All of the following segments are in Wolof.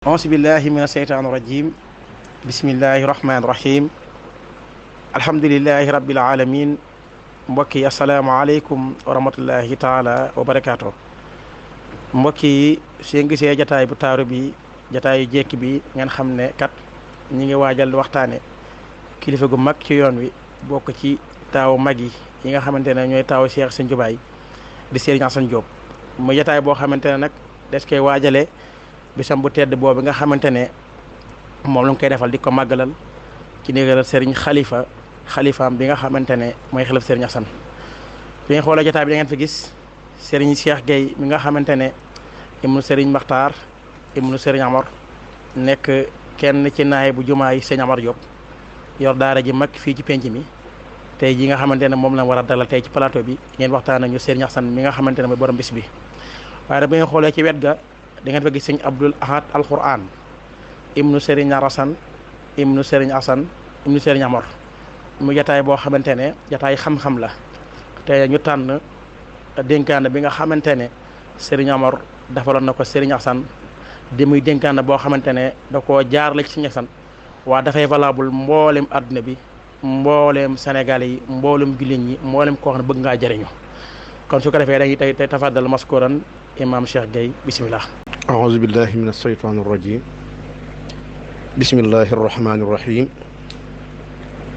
auzu billahi min asheytaan irajim bismillahi rahmaani rahim alhamdulilahi rabbil alamin mbokk yi asalaamaaleykum wa rahmatullahi taala wa barakaatu. mbokk yi seen gisee jataay bu taaru bi jataayu jekki bi ngeen xam ne kat ñi ngi waajal waxtaane kilifa gu mag ci yoon wi bokk ci taawu mag yi nga xamante ne ñooy taawu Cheikh Sëñ Jubaay di Serigne Assane Diop mu jataay boo xamante ne nag des koy waajale bisam bu tedd boobu nga xamante ne moom la ñu koy defal di ko màggalal ci ndigalal Serigne xalifaam bi nga xamante ne mooy xalif Serigne Assane. bi nga xoolee jotaay bi da ngeen fi gis Serigne Cheikh Gueye mi nga xamante ne ibnu Serigne Makhtar ibnu Serigne Amar nekk kenn ci naay bu jumaa yi Serigne Amar Diop yor daara ji mag fii ci penc mi tey ji nga xamante ne moom la war a dalal tey ci plateau bi ngeen waxtaan nañu Serigne Assane mi nga xamante ne mooy borom bis bi. waaye bi nga xoolee ci wet ga da ngeen fa gis sëñ Abdul Ahad alquran ibnu Serigne Arasan ibnu Serigne Assane ibnu Serigne Amar mu jataay boo xamante ne jataay xam-xam la te ñu tànn dénkaane bi nga xamante ne Serigne Amar defaloon na ko Serigne Assane di muy dénkaane boo xamante ne da koo jaarale ci Serigne Assane waa dafay valable mboolem adduna bi mboolem Sénégal yi mboolem jullit ñi mboolem koo xam ne bëgg ngaa jëriñu kon su ko defee dañuy tey tafaddal maskuran imam Cheikh Gueye bismillah. أعوذ بالله من الشيطان الرجيم بسم الله الرحمن الرحيم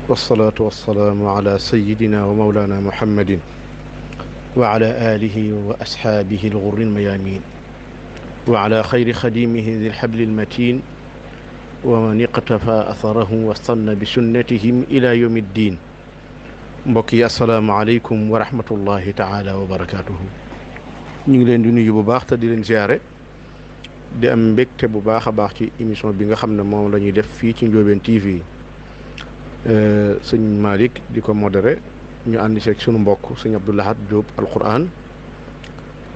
والصلاة والسلام على سيدنا ومولانا محمد وعلى آله وأصحابه الغر الميامين وعلى خير خديمه ذي الحبل المتين ومن اقتفى أثره واستنى بسنتهم إلى يوم الدين mbokki asalaamaaleykum wa rahmatullahi taala wa barakaatuhu. ñu ngi leen di nuyu bu baax te di leen ziare di am mbégte bu baax a baax ci émission bi nga xam ne moom la ñuy def fii ci Ndiobène TV sëñ Malick di ko modéré ñu ànd seeg sunu mbokk sëñ Abdou Lahad Diop alquran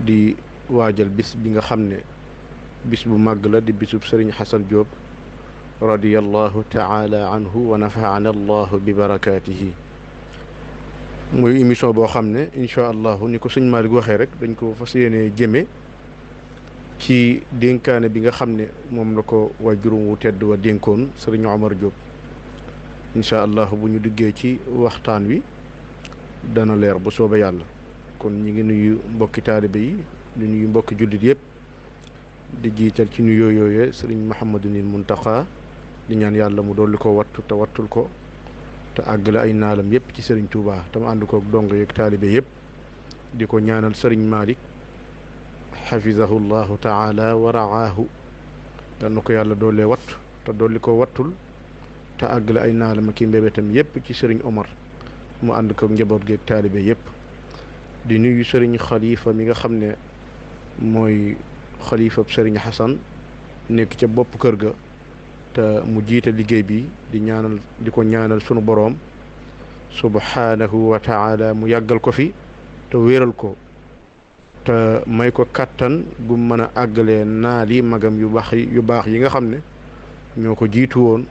di waajal bis bi nga xam ne bis bu màgg la di bisub Serigne Assane Diop radiyallahu taala anhu wa nafaana allahu bi barakaatihi. muy émission boo xam ne incha allahu ni ko sëñ Malick waxee rek dañ ko fas yéene jëme ci dénkaane bi nga xam ne moom la ko waajuram wu tedd wa dénkoon sëriñ Omar Diop incha allahu bu ñu duggee ci waxtaan wi dana leer bu soobee yàlla. kon ñi ngi nuyu mbokki taalibe yi di nuyu mbokki jullit yëpp di jiital ci nuyoo yooyee sëriñ Mouhamadunil Muntaqa di ñaan yàlla mu dolli ko wattu te wattul ko te àggale ay naalam yëpp ci Serigne Touba tam ànd koog dong yeeg taalibe yëpp di ko ñaanal Serigne Malick xafizahu llahu taala wa raahu dal na ko yàlla doolee watt te dolli ko wattul te àggale ay naalam ak i mbébétam yëpp ci Serigne Omar mu ànd koog njaboot geeg taalibe yëpp di nuyu Serigne Khalifa mi nga xam ne mooy xalifa Serigne Assane nekk ca bopp kër ga te mu jiite liggéey bi di ko ñaanal sunu boroom subhanahu wa taala mu yàggal ko fi te wéeral ko te may ko kattan gu mën a àggalee naali magam yu baax yi nga xam ne ñoo ko jiitu woon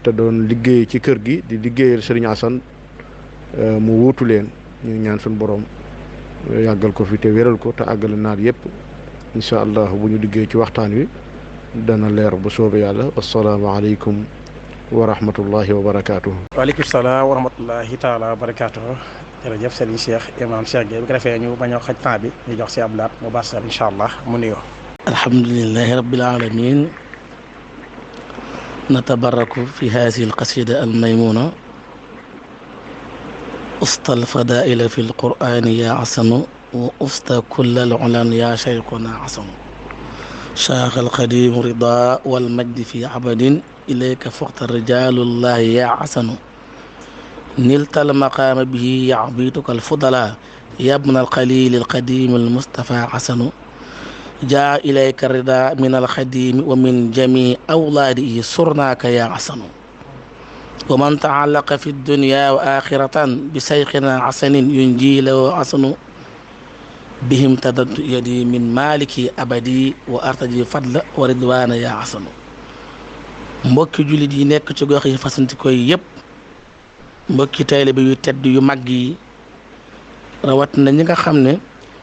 te doon liggéey ci kër gi di liggéeyal Serigne Assane mu wuutu leen ñu ñaan sunu boroom yàggal ko fi te wéeral ko te àggale naal yëpp incha allah bu ñu liggéey ci waxtaan wi dana leer bu soobee yàlla asalaamaaleykum wa rahmatullahi wa barakaatuhu. waaleykum salaam wa rahmatullahi taala wa barakaatuhu. jërëjëf Serigne Cheikh imam Cheikh Gueye bu ko defee ñu bañ a xaj temps bi ñu jox si ablaat mu baax sax incha allah mu nuyoo. alhamdulilahi rabbil alamin natabaraku fi hadihi alqasida almaymuna usta alfadaila fi alqurani ya asanu wa usta kulla alulan ya cheikhuna asanu شاخ القديم رضا والمجد في عبد إليك فقط رجال الله يا حسن نلت المقام به يعبيتك الفضلاء يا ابن القليل القديم المصطفى حسن جاء إليك الرضا من القديم ومن جميع أولاده سرناك يا حسن ومن تعلق في الدنيا وآخرة بسيخنا حسن ينجي له حسن bihim tadadtu yadi min maliki abadi wa artaji fadla wa ridwana ya asanu mbokki jullit yi nekk ci gox yi fasanti koy yëpp mbokki taalibe yu tedd yu mag yi rawat na ñi nga xam ne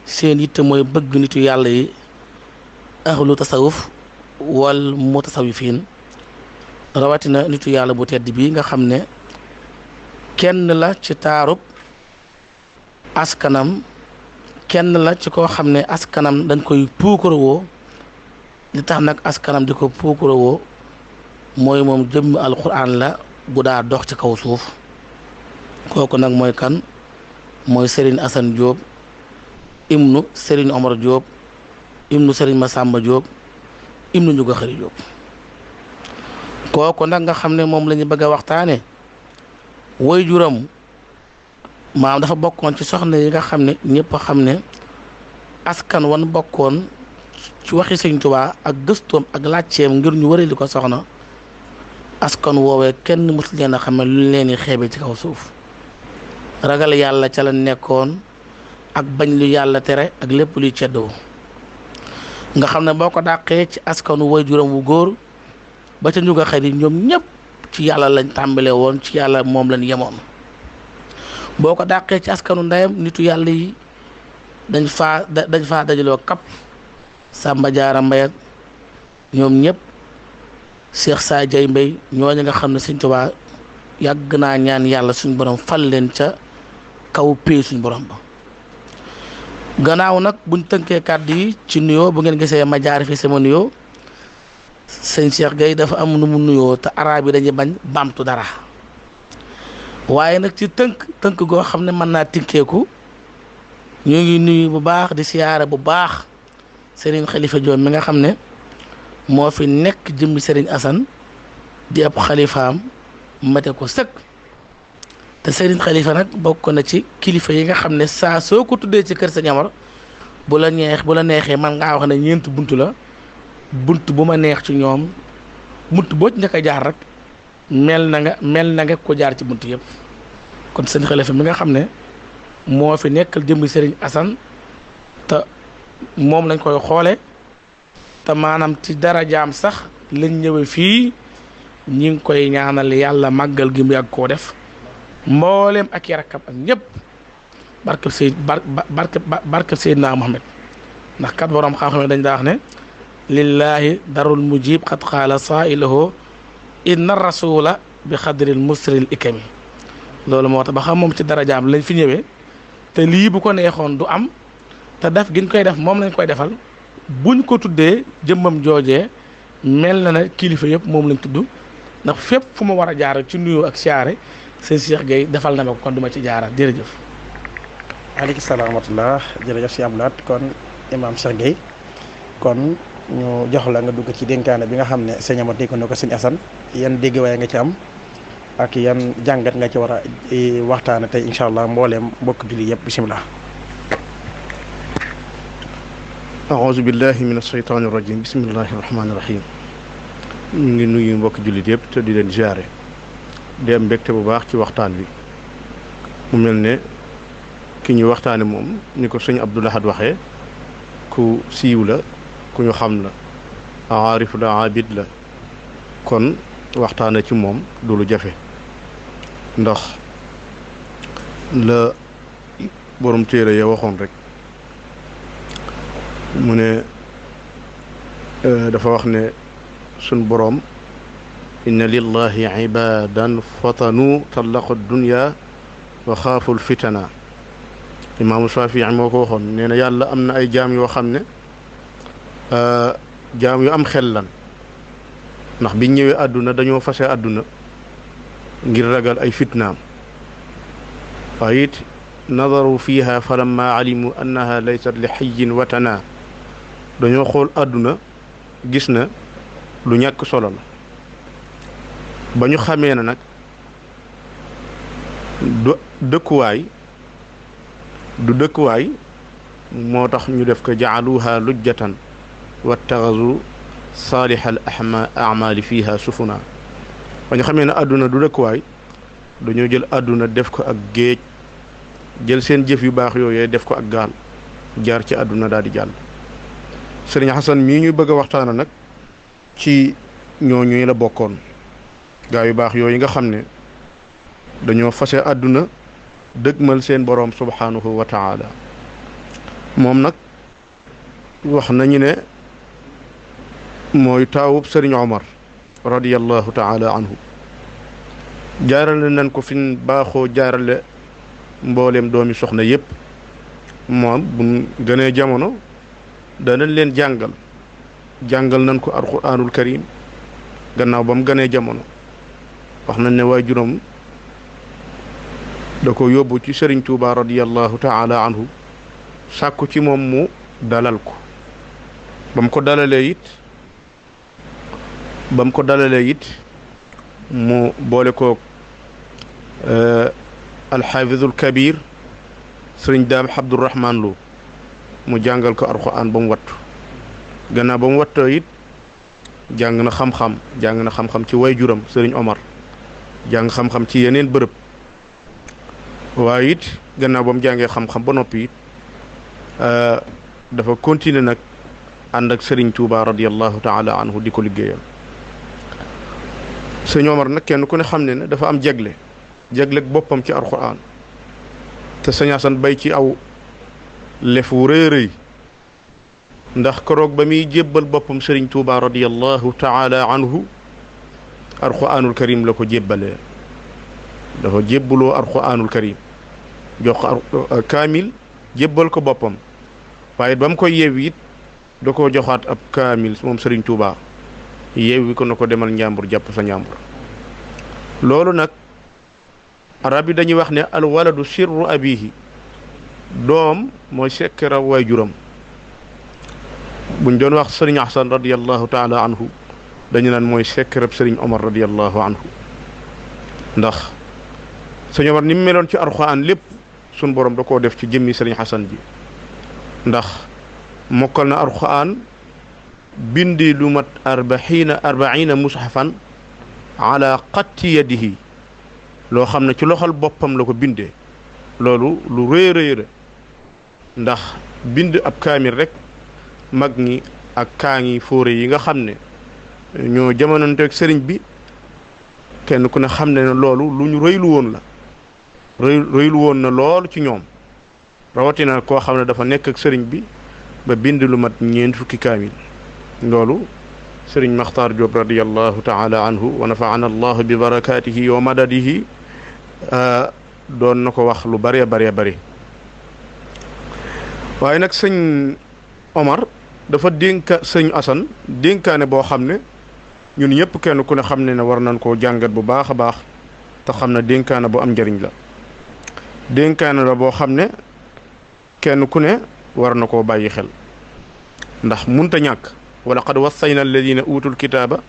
seen yitte mooy bëgg nitu yàlla yi ahlu tasawuf wal mutasawifin rawatina nitu yàlla bu tedd bi nga xam ne kenn la ci taarub askanam, kenn la ci koo xam ne askanam dañ koy puukarewoo. li tax nag askanam di ko puukarewoo mooy moom jëmm alquran la bu daa dox ci kaw suuf. kooku nag mooy kan? mooy Serigne Assane Diop ibnu Serigne Omar Diop ibnu Serigne Massamba Diop ibnu Ndiouga Khary Diop. kooku nag nga xam ne moom la ñu bëgg a waxtaane waajuram maam dafa bokkoon ci soxna yi nga xam ne ñëpp xam ne askan wan bokkoon ci waxi Sëñ Tuubaa ak gëstoom ak laajteem ngir ñu wërali ko soxna, askan woowee kenn mësul leen a xam ne lu leen di xeebe ci kaw suuf. ragal yàlla ca la nekkoon ak bañ lu yàlla tere ak lépp luy ceddoo nga xam ne boo ko dàqee ci askanu waajuram wu góor ba ca Ndiouga Khary ñoom ñëpp ci yàlla lañ tàmbale woon, ci yàlla moom lañ yemoon. boo ko dàqee ci askanu ndeyam nitu yàlla yi dañ faa dajaloo kap Samba Diarra Mbaye ñoom ñëpp Cheikh Sadio Mbaye ñooñu nga xam ne Sëñ Tuubaa yàgg naa ñaan yàlla suñ borom fal leen ca kaw pee suñ borom ba. gannaaw nag buñ tënkee kàddu yi ci nuyoo bu ngeen gisee ma jaar fi sama nuyoo sëñ Cheikh Gueye dafa am nu mu nuyoo te araab yi dañuy bañ baamtu dara waaye nag ci tënk goo xam ne mën naa tinkeeku ñu ngi nuyu bu baax di siyaare bu baax Serigne Khalifa Diop mi nga xam ne moo fi nekk jëmmi Serigne Assane di ab xalifaam mate ko sëkk. te Serigne Khalifa nag bokk na ci kilifa yi nga xam ne saa soo ko tuddee ci kër Sëñ Amar bu la neexee man ngaa wax ne ñeent buntu la bunt bu ma neex ci ñoom bunt boo ci njëkk a jaar rek mel na nga ko jaar ci bunt yëpp. kon Serigne Khalifa mi nga xam ne moo fi nekkal jëmbi Serigne Assane te moom lañ koy xoole te maanaam ci darajaam sax lañ ñëwee fii ñi ngi koy ñaanal yàlla màggal gi mu yàgg koo def mbooleem ak yarakam ak ñëpp barkeb Seydina Muhammad ndax kat borom xam-xam dañ daa wax ne lillahi darul mujib xat xaala saailahu inna rasula bi xadril musril ikami. loolu moo tax ba xam moom ci darajaam lañ fi ñëwee te lii bu ko neexoon du am te def giñ koy def moom lañ koy defal buñ ko tuddee jëmmam joojee mel na ne kilifa yëpp moom lañ tudd ndax fépp fu ma war a jaar ci nuyoo ak siyaare sëñ Cheikh Gueye defal na ma ko kon duma ci jaaraat jërëjëf. aleykum salaam wa rahmatulah jërëjëf si Abdoulaat kon imaam Cheikh Gueye kon ñu jox la nga dugg ci dénkaane bi nga xam ne sëñ Amar dénk na ko sëñ Assane yan dégg waaye nga ci am ak yan jàngat nga ci war a waxtaane tey incha allah mbooleem mbokk julli yëpp bisimilah. aouzu billahi min asheytaani rajim bismillahi rahmaani rahim. ñu ngi nuyu mbokk jullit yëpp te di leen jaare di am mbégte bu baax ci waxtaan bi mu mel ne ki ñu waxtaane moom ni ko sëñ Abdou Lahad waxee ku siiw la ku ñu xam la aarif la abid la kon waxtaane ci moom du lu jafe ndax la borom téere ya waxoon rek mu ne dafa wax ne sun boroom inna lillahi ibadan fatanu tallaqu dunya wa xaaful fitana imaamu Shafii moo ko waxoon nee na yàlla am na ay jaam yoo xam ne jaam yu am xel lan ndax biñ ñëwee àdduna dañoo fase àdduna ngir ragal ay fitnaam waaye it nadaru fiha falamma alimu annaha laysat li xayyin watana dañoo xool àdduna gis na lu ñàkk solo la ba ñu xamee na nag du dëkkuwaay moo tax ñu def ko jaaluha lujjatan wattaxazu saalihal amali fiha sufuna ba ñu xamee ne àdduna du dëkkuwaay dañoo jël àdduna def ko ak géej jël seen jëf yu baax yooyee def ko ak gaal jaar ci àdduna daal di jàll. Sëriñ Xasan mii ñuy bëgg a waxtaana nag ci ñooñu la bokkoon gaa yu baax yooyu nga xam ne dañoo fase àdduna dëgmal seen boroom subhanahu wa taala moom nag wax nañu ne mooy taawub sëriñ Omar radiyallahu taala anhu jaarale nañ ko fi baaxoo jaarale mbooleem doomi soxna yépp moom bu gënee jamono danañ leen jàngal nañ ko alquraanul karim gannaaw ba mu gënee jamono wax nañ ne waajuram da ko yóbbu ci sëriñ Tuuba radiyallahu taala anhu sàkku ci moom mu dalal ko ba mu ko dalalee it mu boole koog alxaafizul kabir sëriñ daam Abdurahmaan Lo mu jàngal ko alxuraan ba mu wattu gannaaw ba mu wattoo it jàng na xam-xam ci waajuram sëriñ Omar jàng xam-xam ci yeneen bërëb waaye it gannaaw ba mu jàngee xam-xam ba noppi it dafa continuer nag ànd ak sëriñ Tuuba radiyallahu taala anhu di ko liggéeyal sëriñ Omar nag kenn ku ne xam ne dafa am jegleeg boppam ci alxuraan te sëñ Asan bay ci aw lef wu rëy rëy ndax keroog ba muy jébbal boppam sëriñ Tuuba radiyallahu taala anhu alxuraanul karim la ko jébbalee dafa jébbaloo alxuraanul karim jox ko kaamil jébbal ko boppam waaye ba mu koy yeewi it da koo joxaat ab kaamil moom sëriñ Tuuba yeewi ko na ko demal njàmbur jàpp sa njàmbur loolu nag arab yi dañuy wax ne al waladu sirru abihi doom mooy sekkara waajuram buñ doon wax sëriñ Ahsan radiyallahu taala anhu dañu naan mooy sekkarab sëriñ Omar radiyallahu anhu ndax sëriñ Omar ni mu meloon ci alxuraan lépp sun borom da koo def ci jëmmi sëriñ Hasan ji ndax mokkal na alxuraan bindi lu mat arbaina mushafan ala qatti yadihi loo xam ne ci loxol boppam la ko bindee loolu lu rëy ndax bind ab kaamil rek mag ñi ak kaangi fóore yi nga xam ne ñoo jamononteeg sëriñ bi kenn ku ne xam ne loolu lu ñu rëylu woon la rëylu woon na loolu ci ñoom rawatina koo xam ne dafa nekk ak sëriñ bi ba bind lu mat ñeent fukki kaamil loolu sëriñ Maxtaar Jóob radiyallahu taala anhu wa nafaana allahu bi barakatihi wa madadihi doon na ko wax lu bëree bëri waaye nag sëñ Omar dafa sëñ Asan dénkaane boo xam ne ñun ñëpp kenn ku ne xam ne war nañ koo jàngat bu baax a baax te xam ne dénkaane bu am njëriñ la dénkaane la boo xam ne kenn ku ne war na koo bàyyi xel ndax munta ñàkk wa laqad wassayna alladina utul kitaaba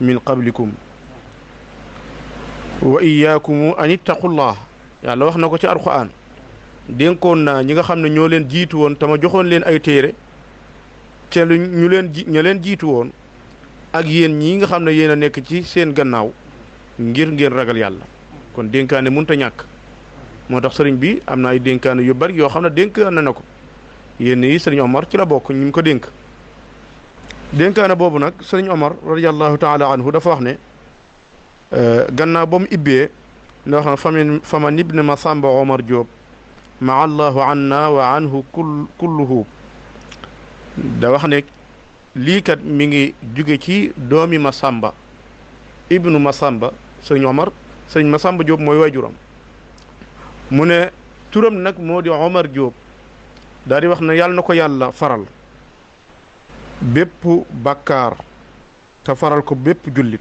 min qablikum wa iyaakum an ittaqullah yàlla wax na ko ci alquran dénkoon naa ñi nga xam ne ñoo leen jiitu woon te ma joxoon leen ay téere te ña leen jiitu woon ak yéen ñii nga xam ne yéen a nekk ci seen gannaaw ngeen ragal yàlla kon dénkaane munta ñàkk moo tax sëriñ bi am na ay dénkaane yu bari yoo xam ne dénkaan na ko yéen yi sëriñ Omar ci la bokk ñu ko dénk dénkaane boobu nag sëriñ Omar radiyallahu taala anhu dafa wax ne gannaaw ba mu ibbee ndax faman ibne Masamba Omar Diop ma allahu anna wa anhu kulluhu da wax ne lii kat mi ngi jóge ci doomi Masamba ibnu Masamba sëriñ Omar sëriñ Masamba Diop mooy waajuram mu ne turam nag moo di Omar Diop daal di wax ne yàlla na ko yàlla faral bépp bakkaar te faral ko bépp jullit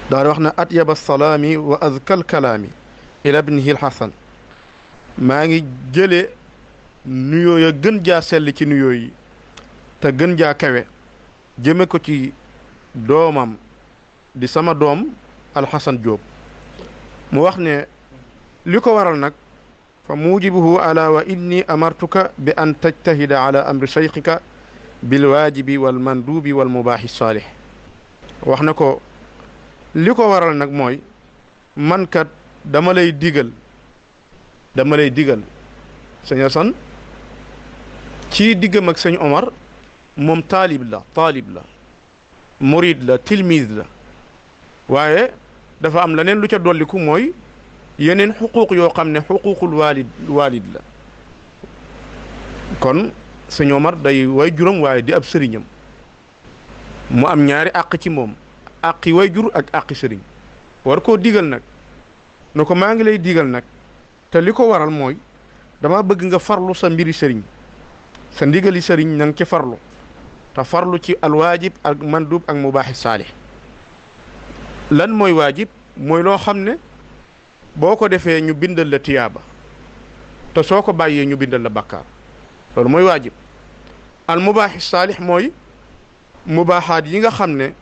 daal di wax ne atyaba salaami wa azkal kalaami ila ibnihi alxasan maa ngi jële nuyoo ya gën jaa sell ci nuyoo yi te gën jaa kawe jëme ko ci doomam di sama doom alxasan Diop mu wax ne li ko waral nag fa mujibuhu ala wa inni amartuka bi an tajtahida ala amri shaykhika bil waajibi wal mandubi wal mubaahi saalih wax na ko li ko waral nag mooy man kat dama lay digal sëñ Asan ci diggam ak sëñ Omar moom taalib la murid la tilmise la waaye dafa am leneen lu ca dolliku mooy yeneen xuquuq yoo xam ne xuquuqul walid la kon sëñ Omar day way juróom waaye di ab sëriñam mu am ñaari àq ci moom, àqi wayjur ak àqi sëriñ. war koo digal nag na ko maa ngi lay digal nag te li ko waral mooy dama bëgg nga farlu sa mbiri sëriñ, sa ndigali sëriñ na nga ci farlu te farlu ci alwaajib ak mandub ak mubaaxi saalih. lan mooy waajib? mooy loo xam ne boo ko defee ñu bindal la tiyaaba te soo ko bàyyee ñu bindal la bàkkaar, loolu mooy waajib. al mubaaxi saalih mooy mubaaxaat yi nga xam ne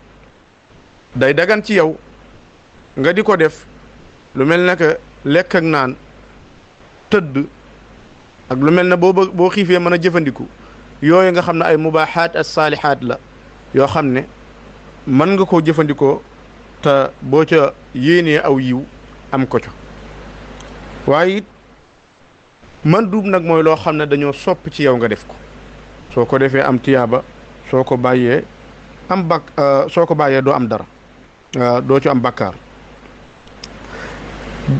day dagan ci yow nga di ko def, lu mel ne que lekk ak naan, tëdd ak lu mel ne boo xiifee mën a jëfandiku, yooyu nga xam ne ay mubaaxaat as saalihaat la yoo xam ne mën nga koo jëfandikoo te boo ca yéenee aw yiw am ko ca. waaye it mandub nag mooy loo xam ne dañoo sopp ci yow nga def ko, soo ko defee am tiyaaba, soo ko bàyyee soo ko bàyyee doo am dara, doo ci am bàkkaar.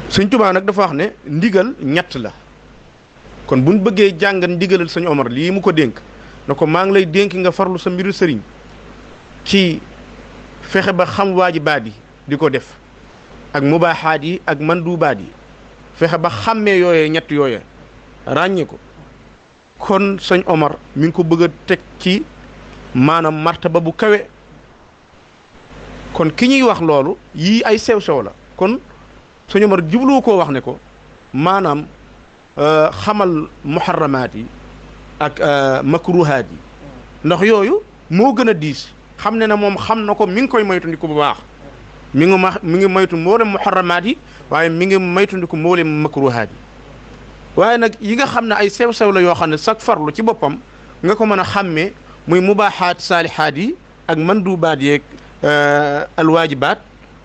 Sëñ Tuubaa nag dafa wax ne ndigal ñett la. kon buñ bëggee jàngat ndigalal sëñ Omar lii mu ko dénk na ko maa ngi lay dénk nga farlu sa mbiru sëriñ ci fexe ba xam waajibaat yi di ko def ak mubaaxaat yi ak mandubaat yi, fexe ba xàmmee yooyee ñett yooyee ràññee ko. kon sëñ Omar mi ngi ko bëgg a teg ci maanaam martaba bu kawe. kon ki ñuy wax loolu yii ay sew-sew la. kon sëñ Omar jublu koo wax ne ko maanaam xamal muharramaat yi ak makruhaat yi, ndax yooyu moo gën a diis. xam ne na moom xam na ko, mi ngi koy moytandiku bu baax, mi ngi moytu mboolem muharramaat yi, waaye mi ngi moytandiku mboolem makruhaat yi. waaye nag yi nga xam ne ay sew-sew la yoo xam ne sax farlu ci boppam nga ko mën a xàmmee, muy mubaaxaat saalihaat yi ak mandubaat yeeg alwaajibaat,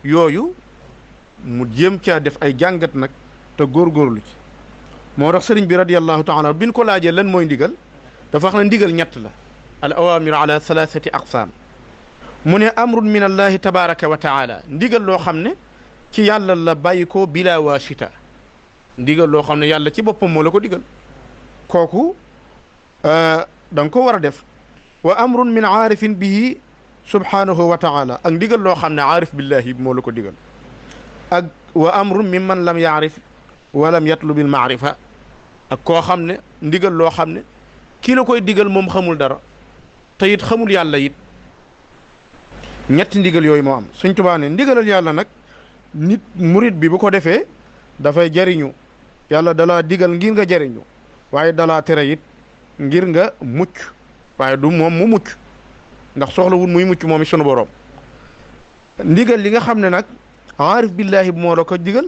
yooyu mu jéem caa def ay jàngat nag te góorgóorlu ci. moo tax sëriñ bi radiyallahu taala bi ñu ko laajee lan mooy ndigal, dafa wax ne ndigal ñett la. al awaamiru ala thalathati aqsaam. mu ne amrun min allahi tabaraka wa taala, ndigal loo xam ne ci yàlla la bàyyi ko bila waasita. ndigal loo xam ne yàlla ci boppam moo la ko digal, kooku da nga ko war a def. wa amrun min aarifin bihi subhanahu wa taala, ak ndigal loo xam ne aarif billahi moo la ko digal. ak wa amrun min man lam yaarif wa lam yatlubil maarifa, ak koo xam ne ndigal loo xam ne kii la koy digal moom xamul dara te it xamul yàlla it. ñetti ndigal yooyu moo am. Sëñ Tuubaa ne ndigalal yàlla nag nit murit bi bu ko defee dafay jariñu. yàlla dalaa digal ngir nga jariñu, waaye dalaa tere it ngir nga mucc, waaye du moom mu mucc, ndax soxlawul muy mucc moom it sunu boroom. ndigal li nga xam ne nag aarif billahi bu moo la ko digal,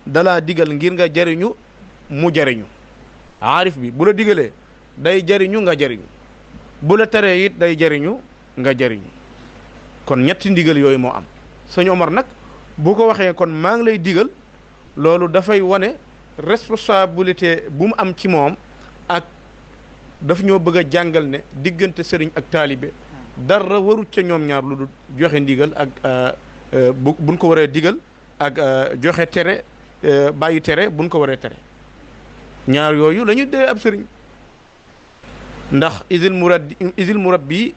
dalaa digal ngir nga jariñu mu jariñu. aarif bi bu la digalee day jariñu nga jariñu, bu la teree it day jariñu nga jariñu. kon ñetti ndigal yooyu moo am. sëñ Omar nag bu ko waxee kon maa ngi lay digal, loolu dafay wane responsabilité bu mu am ci moom, ak daf ñoo bëgg a jàngal ne diggante sëriñ ak taalibe dara warut ca ñoom ñaar lu dul joxe ndigal ak buñ ko waree digal, ak joxe tere, bàyyi tere buñ ko waree tere. ñaar yooyu la ñu dee ab sëriñ, ndax isil murabbi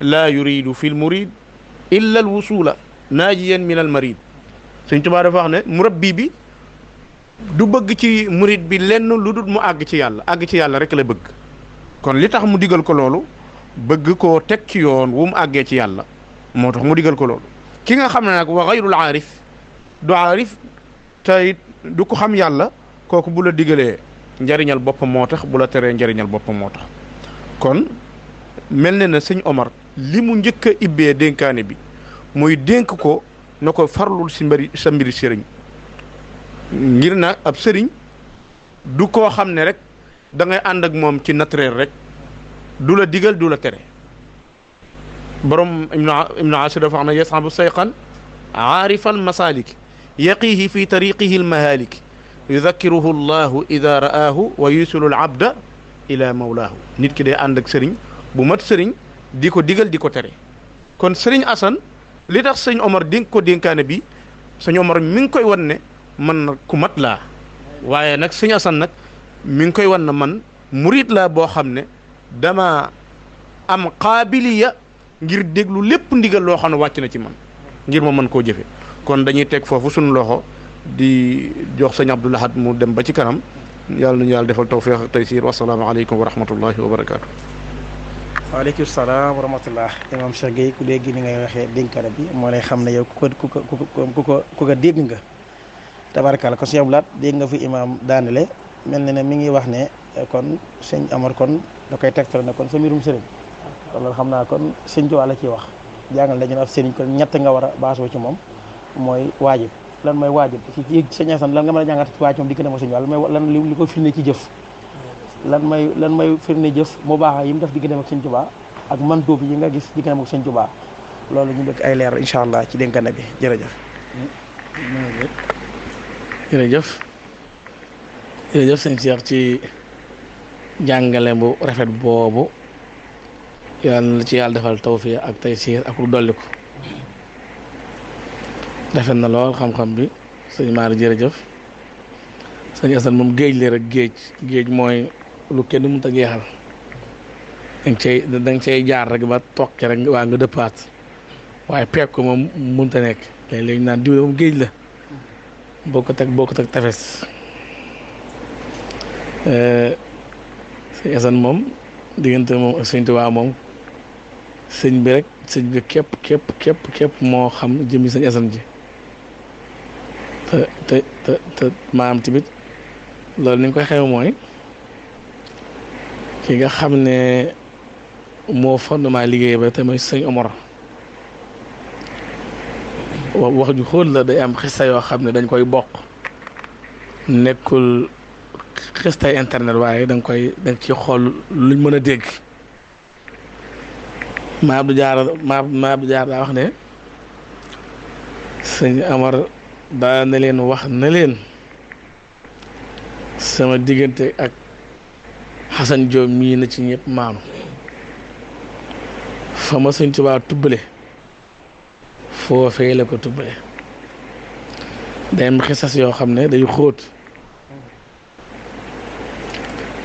laa yuridu fil murid illa al wusula naajiyan min al marid. Sëñ Tuubaa dafa wax ne murabbi bi du bëgg ci murid bi lenn lu dul mu àgg ci yàlla rek la bëgg. kon li tax mu digal ko loolu, bëgg koo teg ci yoon wu mu àggee ci yàlla, moo tax mu digal ko loolu. ki nga xam ne nag wa gayrul aarif, du aarif te du ko xam yàlla, kooku bu la digalee njariñal boppam moo tax, bu la teree njariñal boppam moo tax. kon mel na ne sëñ Omar li mu njëkk a ibbee dénkaane bi muy dénk ko na ko farlul si sa mbiri sëriñ, ngir na ab sëriñ du koo xam ne rek da ngay ànd ak moom ci naturel rek, du la digal du la tere. borom ibnu Ashir dafa xam ne yasabu sayqan aarifal masalik yaqihi fi tariqihi almahalik yudakkiruhu llahu ida ra'aahu wa yusilu al abda ila mawlaahu. nit ki day ànd ak sëriñ bu mat sëriñ di ko digal di ko tere. kon sëriñ Asan li tax sëñ Omar dénk ko dénkaane bi, sëñ Omar mi ngi koy wan ne man nag ku mat laa, waaye nag sëñ Asan nag mi ngi koy wan ne man murit laa boo xam ne dama am qaabiliya ngir déglu lépp ndigal loo xam ne wàcc na ci man ngir ma mën koo jëfe kon dañuy teg foofu suñu loxo di jox sëñ Abdou Lahad mu dem ba ci kanam yàlla nañu yàlla defal tawfiq ak taysiir wasalaamu aleykum wa rahmatullahi wa barakaatu. waaleykum salaam wa rahmatullah imam Cheikh Gueye ku dégg ni ngay waxee dénkara bi moo lay xam ne yow ku ko dégg nga tabarakalla ko sëñ Abdou Lahad dégg nga fi imam daanele mel na ne mi ngi wax ne kon sëñ Amar kon da koy tegtal ne kon sa mbirum sëriñ loolu xam naa kon sëñ Tuubaa la ciy wax jàngal dañu ne ab sëriñ kon ñett nga war a baasoo ci moom mooy waajib lan mooy waajib ci sëñ Asan lan nga mën a jàngat ci waajib moom diggante moo sëñ Tuubaa lan li ko firnde ci jëf lan mooy firnde jëf mu baax yi mu def diggante ak sëñ Tuubaa ak mantóob yi nga gis diggante ak sëñ Tuubaa loolu ñu bëgg ay leer incha allah ci dénkane bi jërëjëf jërëjëf jërëjëf sëñ Cheikh ci jàngale bu rafet boobu yàlla na ci yàlla defal tawfiq ak taysiir ak lu dolli ko rafet na lool xam-xam bi sëñ Maari jërëjëf sëñ Asan moom géej la rek géej mooy lu kenn mënut a jeexal danga cay jaar rek ba toog ci rek waa nga dëppaat waaye peeg ko moom mënut a nekk léeg-léeg naan diw moom géej la boo ko teg tefes sëñ Asan moom diggante moom ak sëñ Tuubaa moom sëñ bi képp moo xam jëmmi sëñ Asan ji te maam tamit loolu ni ñu koy xew mooy ki nga xam ne moo fondement liggéey ba te mooy sëñ Omar wax ju xóot la day am xista yoo xam ne dañ koy bokk nekkul xistay internet waaye danga ci xool luñ mën a dégg maa Abdou Jaar daa wax ne sëñ Omar daa ne leen wax na leen sama diggante ak Xasan Jóob mii na ci ñëpp maanu fa ma sëñ Tuubaa tubbale foofee la ko tubbale day am xisas yoo xam ne day xóot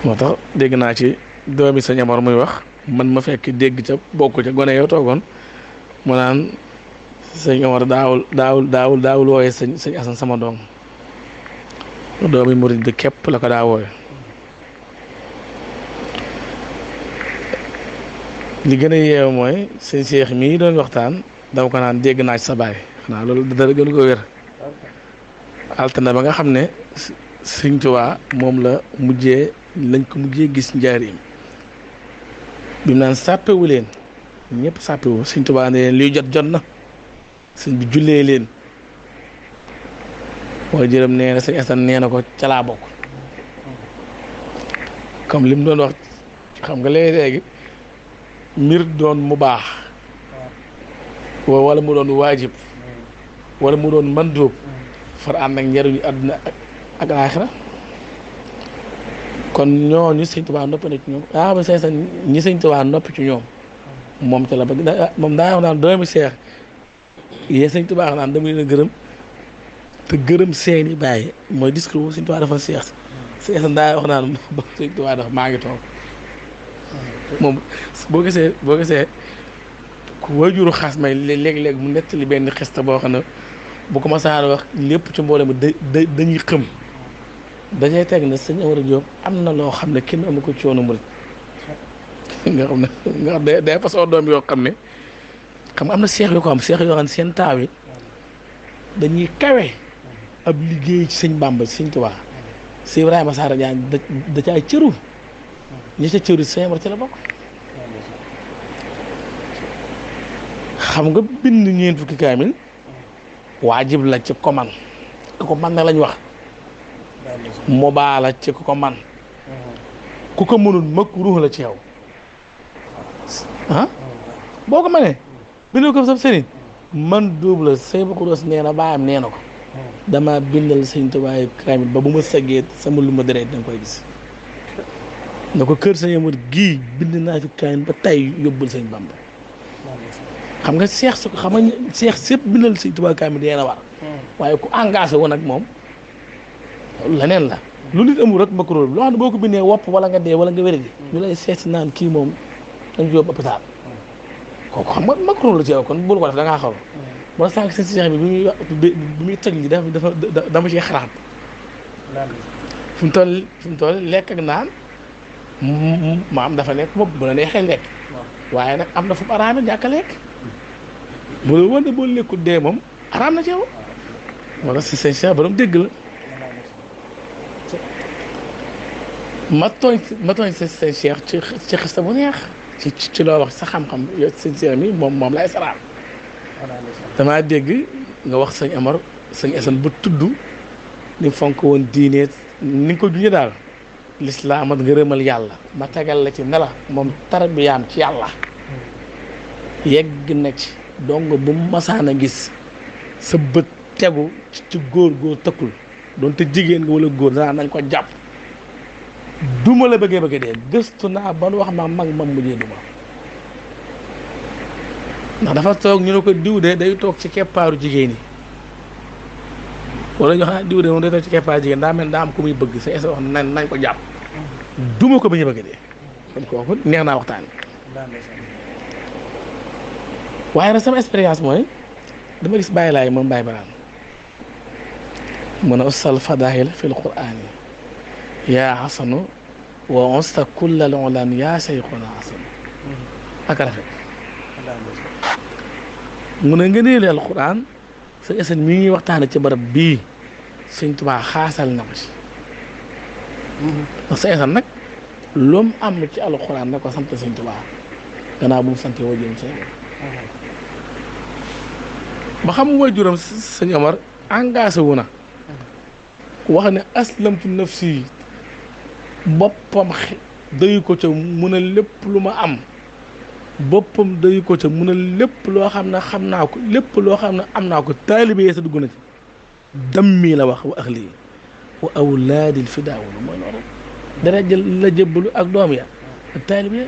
moo tax dégg naa ci doomi sëñ Amar muy wax man ma fekk dégg ca bokk ca gone yow toogoon mu naan sëñ Amar daawul wooye sëñ Asan sama doom doomi murid bi képp la ko daa wooye li gën a yeew mooy sëñ Cheikh mii doon waxtaan dama ko naan dégg naa ci sa baay xanaa loolu dara gën ko wér altine ba nga xam ne sëñ Tuubaa moom lañ ko mujjee gis njaarim bi mu naan sàppewu leen ñëpp sàppewu sëñ Tuubaa ne leen liy jot na sëñ bi jullee leen mooy jërëm nee na sëñ Asan nee na ko ca laa bokk comme li mu doon wax xam nga léegi mbir doon mu baax wala mu doon waajib wala mu doon mandóob far ànd ak njariñu àdduna ak aaxira kon ñooñu sëñ Tuubaa noppi na ci ñoom ba say sa ñi sëñ Tuubaa noppi ci ñoom moom ca la ba moom daa wax naan doomi seex yee sëñ Tuubaa wax naan dama leen a gërëm te gërëm seeni bàyyi mooy discours boobu sëñ Tuubaa dafa seex seex daa wax naan sëñ Tuubaa dafa maa ngi toog moom boo gisee ku wajuru xas may léeg-léeg mu nettali benn xista boo xam ne bu ko masaar wax lépp ci mbooloo mi dañuy xëm dajay teg ne sëñ Amar Jóob am na loo xam ne kenn amu ko ci yoonu murit nga xam day façon doom yoo xam ne xam am na seex yu ko am seex yoo xam ne seen taaw yi dañuy kawe ab liggéey ci sëñ Bàmba ci sëñ Tuubaa si Ibrahima Saara Jaañ da caay cëru ñi ca cëru sëñ Amar ci la bokk xam nga bind ñeent fukki kaamil waajib la ci ko man ku ko man nag lañ wax mu baa la ci ku ko man ku ko mënul makruh la ci yow boo ko mënee bindal ko sab sëriñ man duub la say ba ko doos nee na baayam nee na ko dama bindal sëñ Tuubaa kaamil ba bu ma sëggee sama lu ma deret danga koy gis na ko kër sëñ Amar gii bind naa fi kaamil ba tey yóbbul sëñ Bamba xam nga seex su xam nga seex sépp bindal sëñ Tuubaa kaamil dee na war waaye ku engagé woon ak moom leneen la lu nit amul rek makruh loo xam ne boo ko bindee wopp wala nga dee wala nga wéradi ñu lay seet naan kii moom dañ ko yóbbu hôpital kooku xam nga makruh la ci yow kon bul ko def da ngaa xaru moo sànq seen Cheikh bi muy tëj li dafa dama ciy xalaat fu mu toll lekk ak naan maam dafa nekk moom bu la neexee lekk waaye nag am na fu mu araame ñàkk a lekk bu la wër ne boo lekkul dee moom araam na ci yow moo tax si seen Cheikh borom dégg la ma tooñ seen Cheikh ci xista bu neex ci loo wax sa xam-xam yow seen Cheikh mi moom lay saraan damaa dégg nga wax sëñ Amar sëñ Assane bu tudd ni fonk woon diine ni nga ko junjee daal lislaam ak ngërëmal yàlla ma tegal la ci ne la moom tarbiyaam ci yàlla yegg na ci donc bu masaan a gis sa bët tegu ci góor tëkkul doonte jigéen nga wala góor danaa nañ ko jàpp duma la bëggee dee gëstu naa ban wax ma mag mujjee duma ndax dafa toog ñu ne ko diw de day toog ci keppaaru jigéen yi wala ñu xam ne diw de moom day toog ci keppaaru jigéen daa mel daa am ku muy bëgg sa wax nañ ko jàpp duma ko ba ñu bëgg dee kon kooku neex naa waxtaan waaye nag sama expérience mooy dama gis bàyyi laay moom bàyyi baraan mun a ustal fadaahil fil qur'aani yaa xasanu wa usta kullal ulan yaa sayxuna xasanu ak rafet mu ne ngëneelu alquran sa Assane mi ngi waxtaane ci barab bii Sëñ Tuubaa xaasal na ko ci ndax sa Assane nag lu mu am ci alquran na ko sant Sëñ Tuubaa gannaaw bu mu sant waajuram Sëñ Amar ba xam waajuram Sëñ Amar engagé wu na wax ne aslamtu nafsi boppam dayu ko ca mun a lépp lu ma am boppam dayu ko ca mun a lépp loo xam ne xam naa ko lépp loo xam ne am naa ko taalibe yee sa dugg na ci dammi la wax wa ahli wa awlaadil fidaawul mooy loolu dara jël la jëbbalu ak doom ya ak taalibe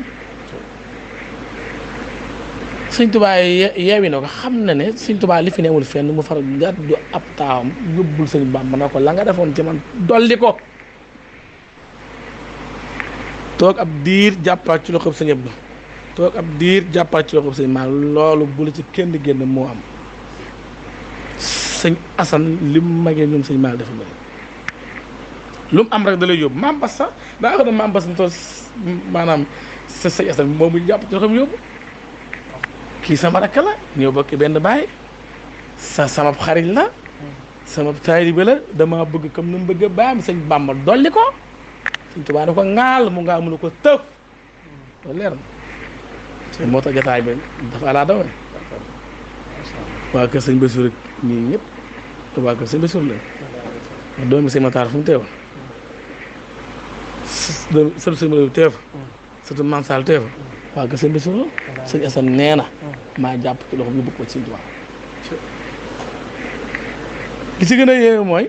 Sëñ Tuubaa yeewi na ko xam na ne Sëñ Tuubaa li fi newul fenn mu faral gàddu ab taawam yóbbul Sëñ Bàmba na ko la nga defoon ci man dolli ko toog ab diir jàppaat ci loxob Sëñ Abdu toog ab diir jàppaat ci loxob Sëñ Maal loolu bu la ci kenn génn moo am Sëñ Assane li mu magee ñoom Sëñ Maal dafa bëri lu mu am rek da lay yóbbu maam Bas sax daa xam ne maam Bas tool maanaam Sëñ Assane moom mu jàpp ci loxob yóbbu kii sama rakk la ñëw bokki benn baay sama xarit la sama taalibe la dama bëgg comme ni mu bëgg baayam Sëñ Bàmba dolli ko Sëñ Tuubaa ne ko ŋaal mu ngaa mënu ko tëf loolu leer na moo tax jotaay bi dafa alaa daw ne waa kër Sëñ Bassirou ñii ñëpp waa kër Sëñ Bassirou la doomi Sëñ Matar fu mu teew sëtu Sëñ Bassirou teew sëtu Mansal teew waa kër Sëñ Bassirou la Sëñ Assane nee na maa jàpp ci loxo ñu bëgg ko Sëñ Tuubaa li ci gën a yéeme mooy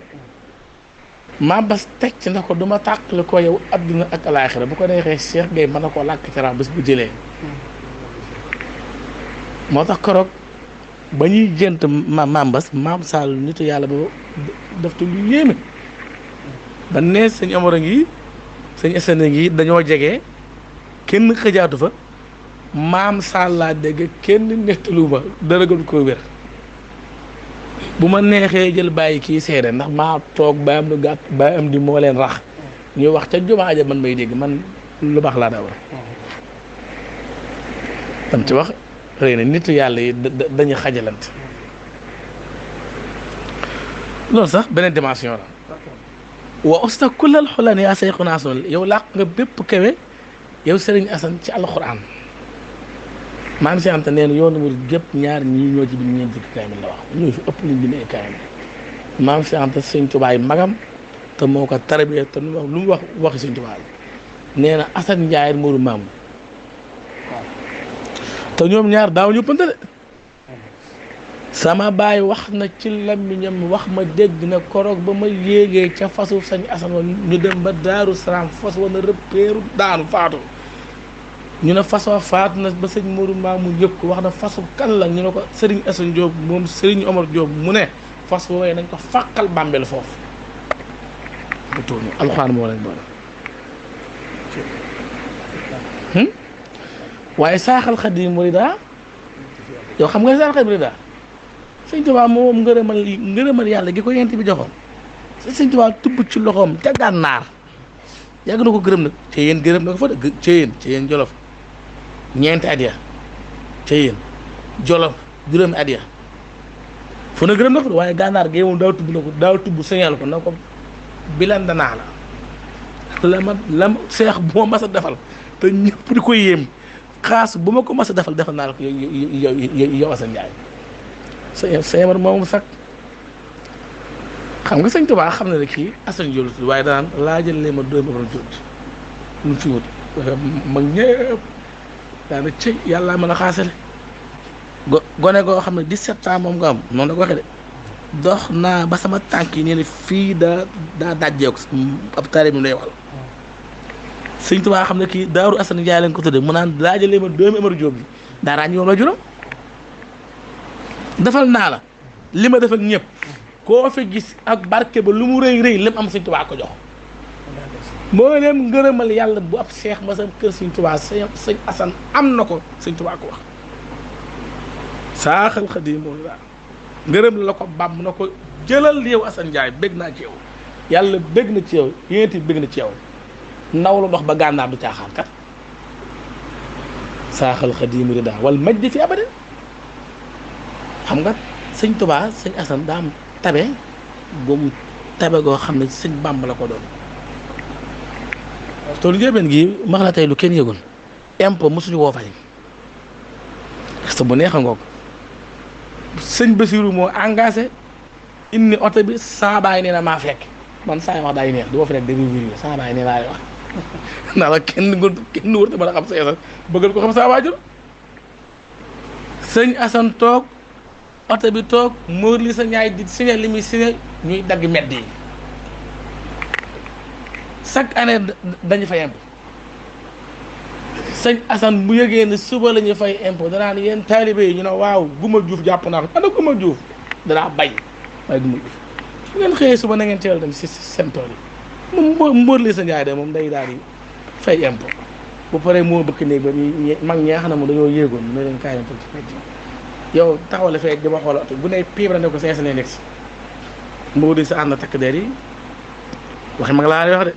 maa bas teg ci na ko du ma tàqale ko yow adduna ak alaaxira bu ko neexee Cheikh Gueye mën na koo làkk ci raam bés bu jëlee moo tax keroog ba ñuy gént maam bas maam Sall nitu yàlla ba def te lu yéeme ba ne Sëñ Amar a ngi Sëñ Assane ngi dañoo jege kenn xëjaatu fa maam Sall laa dégg kenn nettalu ma dara gën koo wér bu ma neexee jël bàyyi kii seede ndax maa toog ba am lu gàtt ba am di moo leen rax ñuy wax ca jumaa ja man may dégg man lu baax laa daa war tam ci wax xëy na nitu yàlla yi dañuy xajalante loolu sax beneen dimension la wa usta kullal xulan yaa sayxu naason yow làq nga bépp kawe yow Sëriñ Assane ci alxuraan maam si ante nee na yoonu mu gépp ñaar ñii ñoo ci bind ñeent fukki kaamil la wax ñoo fi ëpp luñ bind ay kaamil maam si ante Sëñ Tuubaa magam te moo ko tarbiya te lu mu wax waxi Sëñ Tuubaa nee na Assane Ndiaye mooru maam te ñoom ñaar daaw ñu pënte de sama baay wax na ci làmmiñam wax ma dégg na koroog ba ma yéegee ca fasu Sëñ Assane wa ñu dem ba Daaru Salaam fas wa na rëppeeru daanu faatu ñu ne façon faatu na ba sëñ Modou Mamoun yëg ko wax na façon kan la ñu ne ko Serigne Assane Diop moom Serigne Omar Diop mu ne fas woowee nañ ko fàqal Bàmbeel foofu bu tuur alxuraan moo leen boole waaye saaxal Xadim Murida yow xam nga saaxal bi daal sëñ Tuubaa moom ngërëmal yàlla gi ko yent bi joxoon sëñ Tuubaa tubb ci loxoom ca gànnaar yàgg na ko gërëm nag ci yéen gërëm na ko fa de ci yéen jolof ñeenti at ya ci yéen jolof juróomi at ya fu na gërëm na ko waaye gànnaar gi moom daaw tubb señal ko na ko bilanda naa la la ma seex bu ma mas a defal te ñëpp di ko yéem xaas bu ma ko mas a defal naa la ko yow Assane Ndiaye sa yamar moom sax xam nga sëñ Tuubaa xam na ne kii Assane Diop la waaye danaan laajal leen ma doy ma doon jot lu fi wut mag ñëpp daana cëy yàlla mën a xaasale gone goo xam ne 17 ans moom nga am noonu la ko waxee de dox naa ba sama tànk yi nee na fii daa dajjeeku ab taari mi lay wax sëñ Tuubaa xam ne kii Daaru Assane Ndiaye lañ ko tuddee mu naan laajal leen ma doomi Amar Diop bi daa ràññi woon la juróom defal naa la li ma defal ñëpp koo fi gis ak barke ba lu mu rëy lim am sëñ Tuubaa ko jox moo leen ngërëmal yàlla bu ab seex ma sa kër sëñ Tuubaa sëñ Assane am na ko sëñ Tuubaa ko wax saaxal Xadiim la ngërëm la ko bàmm na ko jëlal yow Assane Ndiaye bég naa ci yow yàlla bég na ci yow yéenti bég na ci yow ndaw la dox ba gànnaar du caaxaan kat saaxal Xadiim rida wal majdi fi abadin xam nga sëñ Tuubaa sëñ Assane daa am tabe goo xam ne sëñ Bàmb la ko doon toolu njëlbeen gi max la tey lu kenn yëgul impôt mosuñu woo fay parce que bu neexa ngoog sëñ Basiru moo engagé indi oto bi saa baay nee na maa fekk man saa yi wax daay neex du ma fi nekk de révier saa baay nee naa wax ndax la kenn wërta mën a xam sa Assane bëggal ko xam saa waajur sëñ Assane toog oto bi toog Mor li sa ñaay di signé li muy signé ñuy dagg medd yi chaque année dañu fay impôt sëñ Assane bu yëgee ne suba la ñuy fay impôt danaa ne yéen taalibe yi ñu ne waaw Guma Juuf jàpp naa ko ana Guma Juuf danaa bay waaye Guma Juuf su ngeen xëyee suba na ngeen teel dem si seen tool yi moom Mor li sa ñaay de moom day daal di fay impôt bu paree moo bëkk néeg ba mag ñee xam ne moom dañoo yéegoon ne leen kaay leen toog ci pecc yow taxawale fee di ma xool oto bu ne piibra ne ko cinq ne nekk si Mbour di sa ànd takk der yi waxi mag laa lay wax de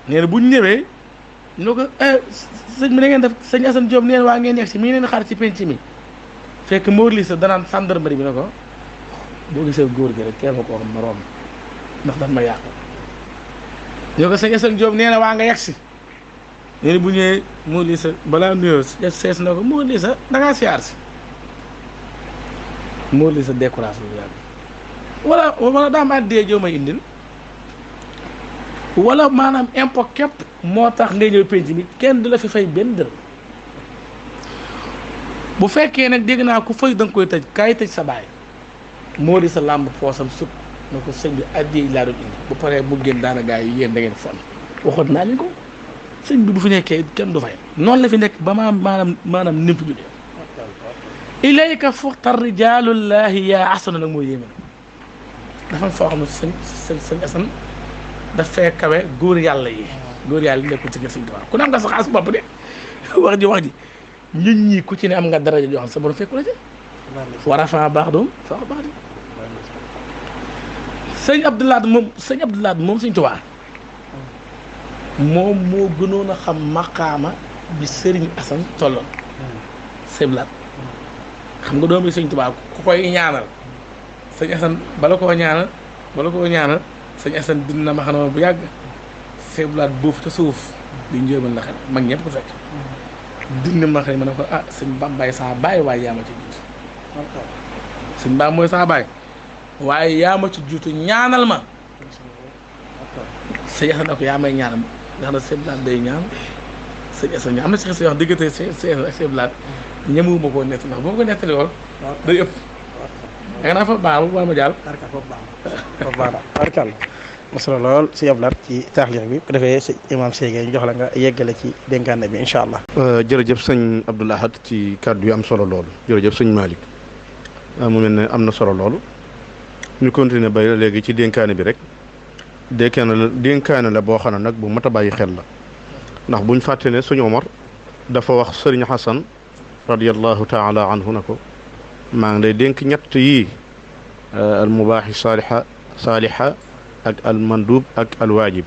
nee na bu ñu ñëwee ñu ko sëñ bi da ngeen def sëñ Assane Diop neen waa ngeen nekk si mi ngi leen xaar ci penc mi fekk Mbour li sa danaan gendarmerie bi ne ko boo gisee góor gi rek kenn ma ko wax ma romb ndax dañ ma yàq ñoo ko sëñ Assane Diop nee na waa nga yegg si nee na bu ñëwee Mbour li sa balaa nuyoo sees na ko Mbour li sa da ngaa siyaar si Mbour li sa décoration bu yàgg wala daa ma dee joo may indil wala maanaam impôt képp moo tax ngay ñëw penc mi kenn du la fi fay benn dërëm bu fekkee nag dégg naa ku fay da nga koy tëj kaay tëj sa baay moo di sa làmb poosam sukk na ko sëñ bi addiya laa doon indi bu paree mu génn daana gaa yi yéen da ngeen fon waxoon naa leen ko sëñ bi bu fi nekkee kenn du fay noonu la fi nekk ba maanaam nimp ju dee ilayka fuxtar rijaalullahi yaa Assane nag mooy yéeme dafa foo xam ne sëñ Assane daf fee kawe góor yàlla yi nekkul ci kër sëñ Tuubaa ku ne am nga sa xaas bopp de wax ji ñun ñii ku ci ne am nga daraja joo xam sa borom fekku la ci war a faa baax doom faa baax di sëñ Abdoulaye moom sëñ Tuubaa moom moo gënoon a xam maqaama bi sëriñ Assane tolloon seblaat xam nga doom bi sëñ Tuubaa ku koy ñaanal sëñ Assane bala koo ñaanal sëñ Assane dina ma xanaa bu yàgg seblaat buuf te suuf di njëbal la xel mag ñëpp ko fekk dina ma xëy ma ne ko sëñ Bambaay saa baay waaye yaa ma ci jiitu sëñ Bam mooy saa baay waaye yaa ma ci jiitu ñaanal ma sëñ Assane ne ko yaa may ñaanal ndax na seblaat day ñaan sëñ Assane am na si xes yoo xam diggante sëñ ak seblaat ñemewuma koo nett ndax bu ma ko nettali woon day ëpp da nga naa fa baax bu ma jàll barkal masala lool si yablaat ci taaxliix bi ko defee si imam Ségué ñu jox la nga yeggale ci dénkaane bi incha allah. jërëjëf sëñ Abdoul Ahad ci kàddu yu am solo loolu jërëjëf sëñ Malick mu mel ne am na solo loolu ñu continuer ba léegi ci dénkaane bi rek dénkaane la boo xam ne nag bu mat a bàyyi xel la ndax buñ fàtte ne suñu Omar dafa wax sëriñ Xasan radiyallahu taala anhu na ko maa ngi lay dénk ñett yi al mubaaxi saaliha ak al mandub ak al waajib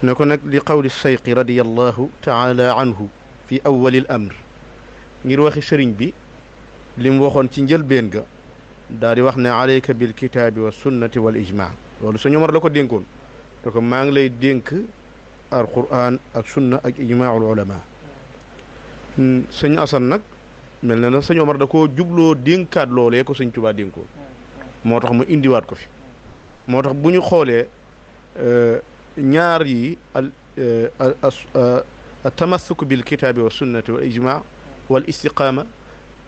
ne ko nag li qawli sayqi radiyallahu taala anhu fi awwali al amr ngir waxi sëriñ bi li mu waxoon ci njëlbeen ga daal di wax ne alayka bil kitaabi wa sunnati wal ijmaa loolu sëñ Omar la ko dénkoon te ko maa ngi lay dénk al quran ak sunna ak ijmaul ulama sëñ Asan nag mel na sëñ Omar da koo jubloo dénkaat loolee ko sëñ Tuubaa dénkoon moo tax mu indiwaat ko fi moo tax bu ñu xoolee ñaar yi al tamassuk bil kitaabi wa sunnati wal ijmaa wal istiqaama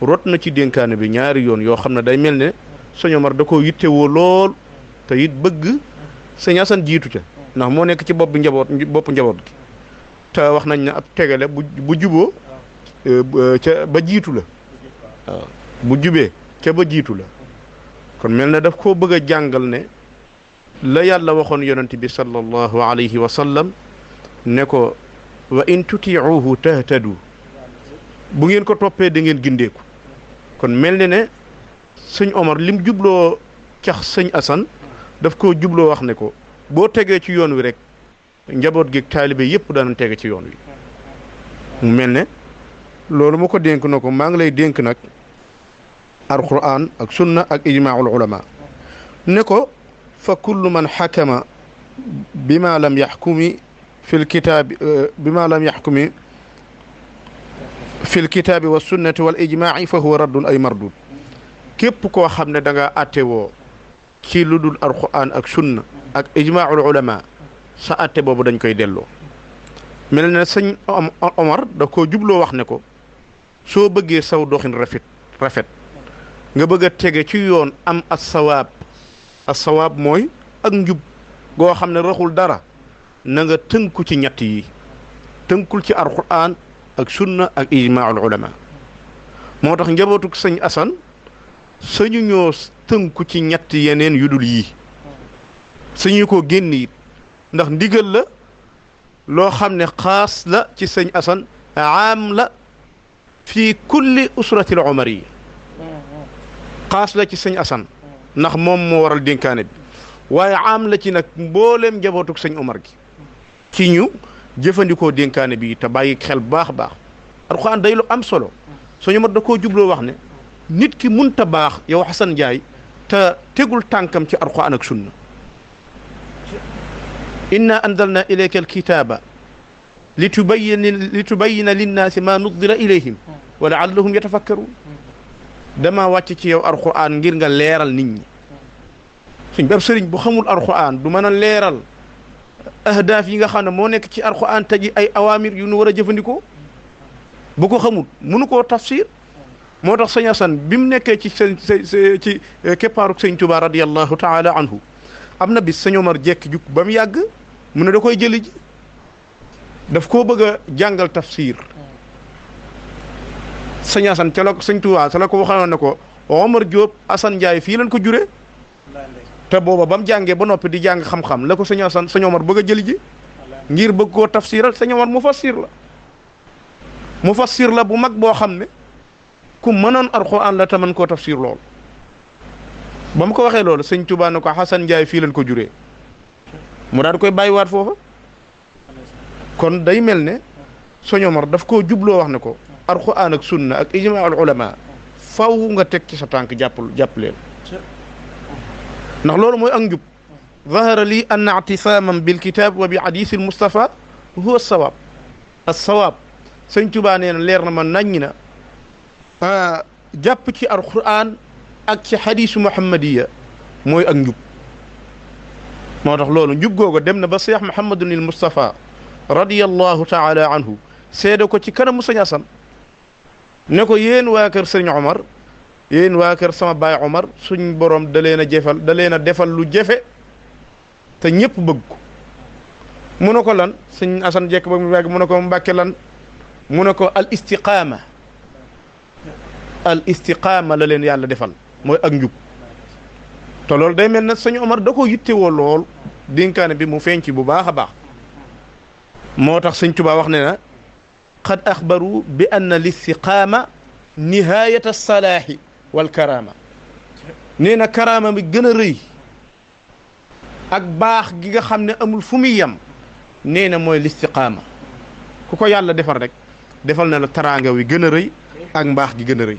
rot na ci dénkaane bi ñaari yoon yoo xam ne day mel ne sëñ Omar da koo yittewoo lool te it bëgg sëñ Asan jiitu ca ndax moo nekk ci bopp njaboot gi te wax nañ ne ab tegale bu juboo ca ba jiitu la waaw bu jubee ca ba jiitu la kon mel na daf koo bëgg a jàngal ne la yàlla waxoon yonent bi sallallahu alayhi wa sallam ne ko wa in tutiuhu tahtadu bu ngeen ko toppee da ngeen gindeeku kon mel ne ne sëñ Omar lim jubloo cax sëñ Asan daf koo jubloo wax ne ko boo tegee ci yoon wi rek njaboot gi taalibe yépp dana tege ci yoon wi mu mel ne loolu mu ko dénk na ko maa ngi lay dénk nag alquran ak sunna ak ijmaul ulama ne ko fa kullu man xakama bima lam yaxkumi fi lkitaabi fi lkitaabi wa sunnati wal ijmaai fa huwa raddun ay mardud képp koo xam ne da nga atte woo ci lu dul alquran ak sunna ak ijmaul ulama sa atte boobu dañ koy delloo mel ne sëñ Omar da koo jubloo wax ne ko soo bëggee saw doxin rafet nga bëgg a tege ci yoon am as-sawaab mooy ak njub goo xam ne raxul dara na nga tënku ci ñett yi tënkul ci alquran ak sunna ak ijmaul ulama moo tax njabootuk sëñ Asan sañu ñoo tënku ci ñett yeneen yu dul yii sañu ko génn it ndax ndigal la loo xam ne xaas la ci sëñ Asan aam la fii kulli usratil umariya xaas la ci sëñ Asan ndax moom moo waral dénkaane bi waaye aam la ci nag mbooleem njabootuk sëñ Omar gi ci ñu jëfandikoo dénkaane bi te bàyyi xel baax a baax alxuraan day lu am solo sëñ Omar da koo jubloo wax ne nit ki munta baax yow Xasan Njaay te tegul tànkam ci alxuraan ak sunna inna anzalna ilayka alkitaba litubayyina linnaasi ma nuddila ilayhim wa laallahum yatafakkarun dama wàcc ci yow alquran ngir nga leeral nit ñi suñ bépp sëriñ bu xamul alquran du mën a leeral ahdaaf yi nga xam ne moo nekk ci alquran te ji ay awamir yu nu war a jëfandikoo bu ko xamul mënu koo tafsir moo tax sëñ Asan bi mu nekkee ci ci keppaaruk sëñ Tuubaa radiyallahu taala anhu am na bis sëñ Omar jekk juk ba mu yàgg mu ne da koy jëli ji daf koo bëgg a jàngal tafsir sëñ Asan ca la ko sëñ Tuubaa ca la ko waxoon ne ko Omar Diop Asan Njaay fii lañ ko jure te booba ba mu jàngee ba noppi di jàng xam-xam la ko sëñ Asan sëñ Omar bëgg a jëli ji ngir bëgg koo tafsiral sëñ Omar mufassir la bu mag boo xam ne ku mënoon alxuraan la te mën koo tafsir lool ba mu ko waxee loolu sëñ Tuubaa ne ko Asan Njaay fii lañ ko juree mu daal di koy bàyyiwaat foofa kon day mel ne sëñ Omar daf koo jubloo wax ne ko alxuraan ak sunna ak ijmaa al ulama faw nga teg ci sa tànk jàpp leen ndax loolu mooy ak njub zahara lii anna i'tisaaman bil kitaab wa bi hadiisil Mustafa huwa sawaab as-sawaab sëñ Tuubaa nee na leer na ma naññ na jàpp ci alxuraan ak ci hadiisu Muhammadiya mooy ak njub moo tax loolu njub googu dem na ba Cheikh Mouhamadunil Moustapha radiyallahu taala anhu seede ko ci kanamu sëñ Asan ne ko yéen waa kër sëñ Omar yéen waa kër sama baay Omar suñ borom da leen a defal lu jafe te ñëpp bëgg ko mu ne ko lan sëñ Asan jekk ba mu yàgg mu ne ko Mbàkke lan mu ne ko al istiqaama la leen yàlla defal mooy ak njub te loolu day mel ne sëñ Omar da ko yittewoo lool dénkaane bi mu feeñ ci bu baax a baax moo tax sëñ Tuubaa wax ne na qad axbaru bi anna listiqaama nihayata salaahi wal karaama nee na karaama bi gën a rëy ak baax gi nga xam ne amul fu muy yem nee na mooy listiqaama ku ko yàlla defal rek defal na la taraanga wi gën a rëy ak mbaax gi gën a rëy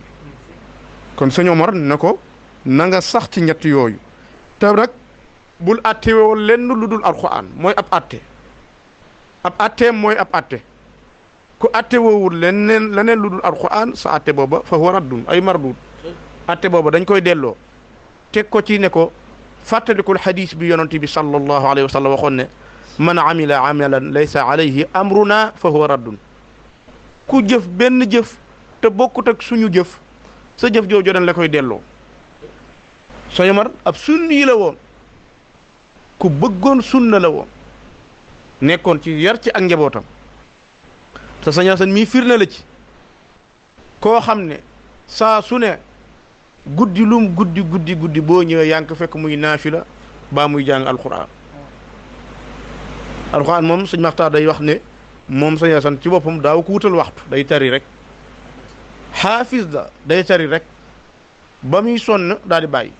kon sëñ Omar na ko na nga sax ci ñett yooyu te rek bul attewoo lenn lu dul alquran mooy ab atte mooy ab atte ku atte woowul leneen lu dul alquran sa atte booba fa huwa raddun ay mardud atte booba dañ koy delloo teg ko ci ne ko fàttalikul xadis bi yonent bi sallallahu alayhi wa sallam waxoon ne man amila amalan laysa alayhi amruna fa huwa raddun ku jëf benn jëf te bokkut ak suñu jëf sa jëf jooju dañ la koy delloo Sëñ Omar ab sunni la woon ku bëggoon sunna la woon nekkoon ci yar ci ak njabootam te Sëñ Asan mii firnde la ci koo xam ne saa su ne guddi lum guddi boo ñëwee yaa ngi ko fekk muy naafila baa muy jàng alquran moom sëñ Maxtaar day wax ne moom Sëñ Asan ci boppam daaw ko wutal waxtu day tari rek xaafis da day tari rek ba muy sonn daal di bàyyi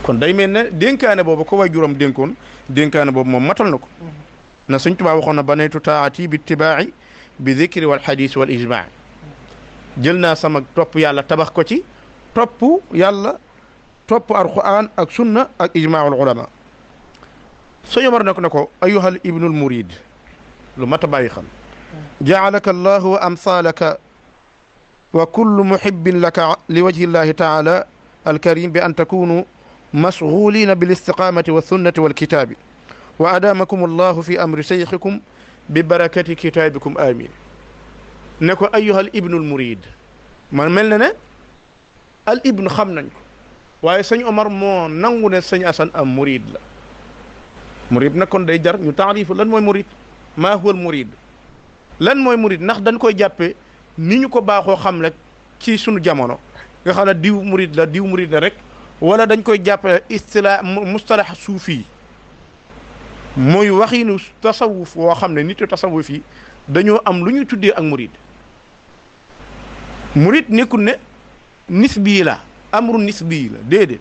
kon day mel ne dénkaane boobu ko way juróom dénkoon dénkaane boobu moom matal na ko na Sëñ Tuubaa waxoon na banaytu taati bi itibaa'i bi dhikri wal hadis wal ijmaa jël naa sama topp yàlla tabax ko ci topp yàlla topp alquran ak sunna ak ijmaa'ul ulama Sëñ Omar ne ko ayyuhal ibnul murid lu mat a bàyyi xam ja'alaka allahu wa amsalaka wa kullu muhibbin laka li wajhi llahi taala alkarim bi an takunu mashghulina bil istiqamati wa sunnati wal kitabi wa adamakum allahu fi amri shaykhikum bi barakati kitabikum amin ne ko ayyuhal ibnul murid man mel na ne al ibn xam nañ ko waaye Sëñ Omar moo nangu ne Sëñ Asan am murid la murid nag kon day jar ñu taarifu lan mooy murid maa huwal murid lan mooy murid ndax dañ koy jàppe ni ñu ko baaxoo xam rek ci sunu jamono nga xam ne diw murid la rek wala dañ koy jàppe mustalax suufi mooy waxinu tasawuf woo xam ne nitu tasawuf yi dañoo am lu ñuy tuddee ak murid nekkul ne nisbi la amru nisbi la déedéet